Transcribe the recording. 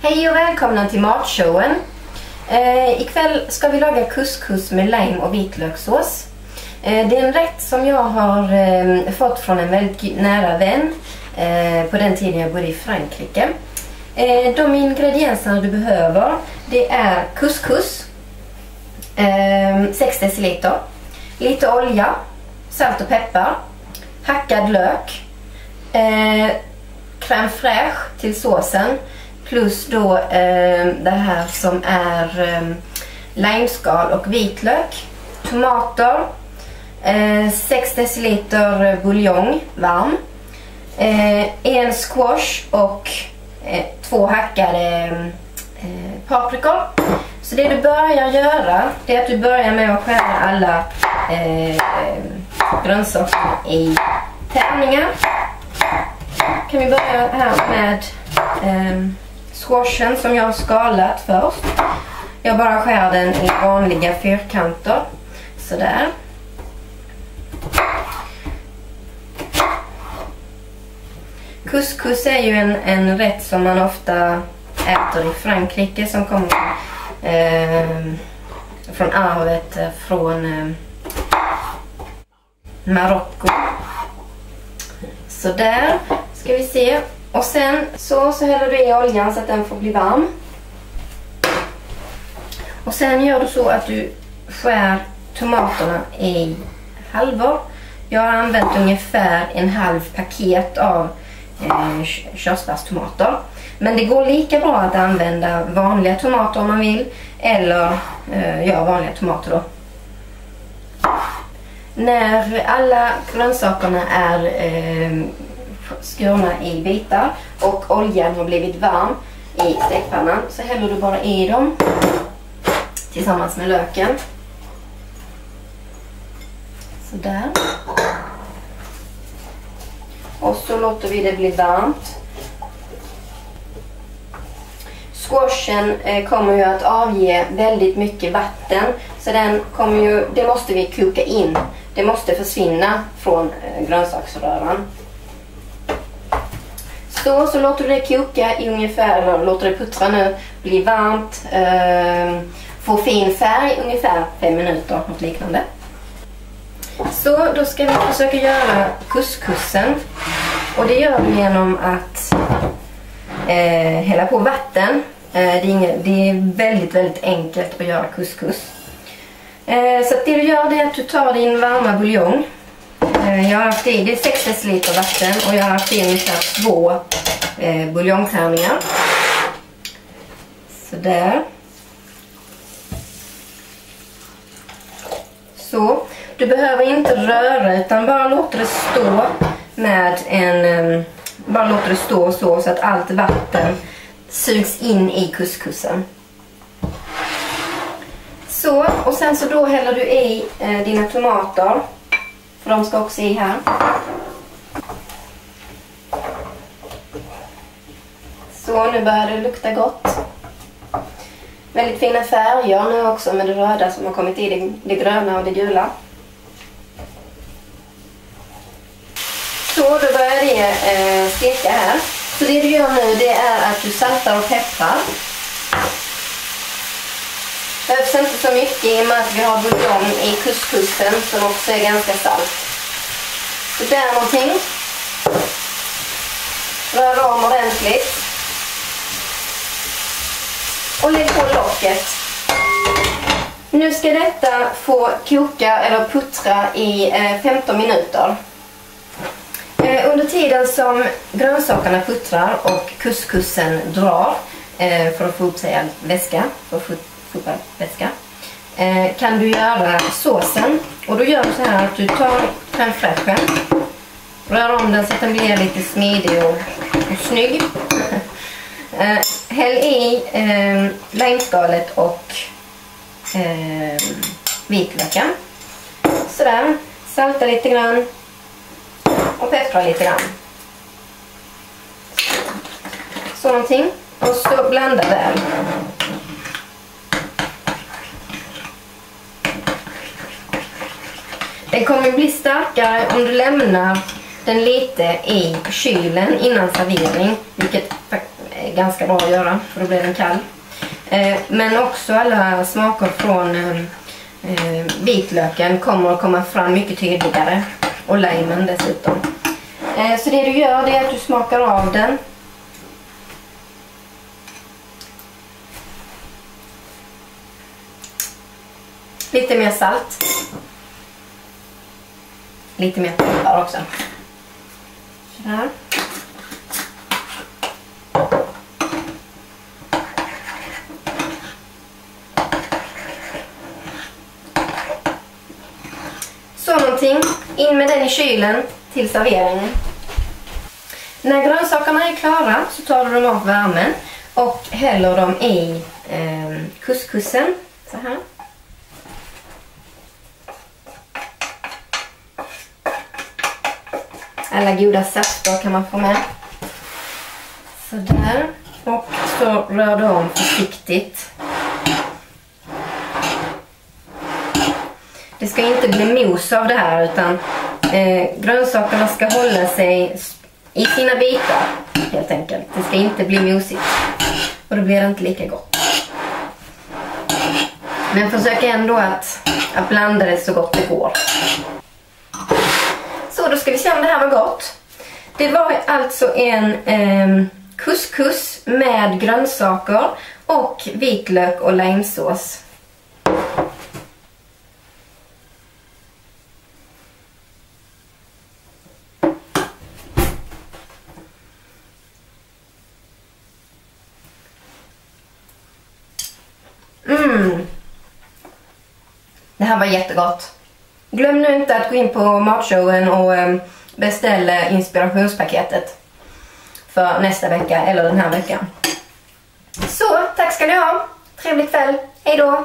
Hej och välkomna till matshowen. Ikväll ska vi laga couscous med lime och vitlökssås. Det är en rätt som jag har fått från en väldigt nära vän på den tiden jag bodde i Frankrike. De ingredienser du behöver, det är couscous, 6 deciliter, lite olja, salt och peppar, hackad lök, crème fraîche till såsen, plus då det här som är limeskal och vitlök, tomater, 6 deciliter buljong varm, en squash och 2 hackade paprikor. Så det du börjar göra, det är att du börjar med att skära alla grönsaker i tärningar. Kan vi börja här med squashen som jag har skalat först. Jag bara skär den i vanliga fyrkanter. Sådär. Couscous är ju en rätt som man ofta äter i Frankrike, som kommer från arvet från Marocko. Så där ska vi se. Och sen så häller du i oljan så att den får bli varm. Och sen gör du så att du skär tomaterna i halvor. Jag har använt ungefär en halv paket av körsbärstomater. Men det går lika bra att använda vanliga tomater om man vill. Eller vanliga tomater då. När alla grönsakerna är skurna i bitar och oljan har blivit varm i stekpannan, så häller du bara i dem tillsammans med löken. Sådär. Och så låter vi det bli varmt. Squashen kommer ju att avge väldigt mycket vatten, så det måste vi koka in. Det måste försvinna från grönsaksröran. Så låter du det koka i ungefär, eller låter det puttra nu, bli varmt, få fin färg ungefär 5 minuter, något liknande. Så då ska vi försöka göra couscousen, och det gör du genom att hälla på vatten. Det är väldigt, väldigt enkelt att göra couscous. Så att det du gör, det är att du tar din varma buljong. Jag har haft i, det är 6 deciliter vatten, och jag har haft i ungefär 2 buljongtärningar. Sådär. Så. Du behöver inte röra, utan bara låta det stå med bara låta det stå så att allt vatten sugs in i couscousen. Så, och sen så då häller du i dina tomater. För de ska också i här. Så, nu börjar det lukta gott. Väldigt fina färger nu också, med det röda som har kommit i, det gröna och det gula. Så, då börjar det steka här. Så det du gör nu, det är att du saltar och pepprar. Det behövs inte så mycket i och med att vi har buljong i couscousen som också är ganska salt. Så där någonting. Rör om ordentligt. Och lägg på locket. Nu ska detta få koka eller puttra i 15 minuter. Under tiden som grönsakerna puttrar och couscousen drar för att få upp sig all väska, kan du göra såsen. Och då gör du så här att du tar crème fraîche, rör om den så att den blir lite smidig och snygg. Häll i limeskalet och vitlöken. Sådär, salta lite grann och peppra lite grann. Så någonting. Och så blanda väl. Den kommer bli starkare om du lämnar den lite i kylen innan servering, vilket är ganska bra att göra, för då blir den kall. Men också alla smaker från vitlöken kommer att komma fram mycket tydligare. Och limen dessutom. Så det du gör, det är att du smakar av den. Lite mer salt. Lite mer peppar också. Sådär. Så någonting. In med den i kylen till serveringen. När grönsakerna är klara så tar du dem av värmen och häller dem i couscousen. Så här. Alla goda safter kan man få med. Så där. Och så rör du om försiktigt. Det ska inte bli mos av det här, utan grönsakerna ska hålla sig i sina bitar helt enkelt. Det ska inte bli mosigt. Och då blir det inte lika gott. Men försök ändå att blanda det så gott det går. Så då ska vi se om det här var gott. Det var alltså en couscous med grönsaker och vitlök och limesås. Det här var jättegott. Glöm nu inte att gå in på matshowen och beställa inspirationspaketet för nästa vecka eller den här veckan. Så, tack ska ni ha. Trevlig kväll. Hej då!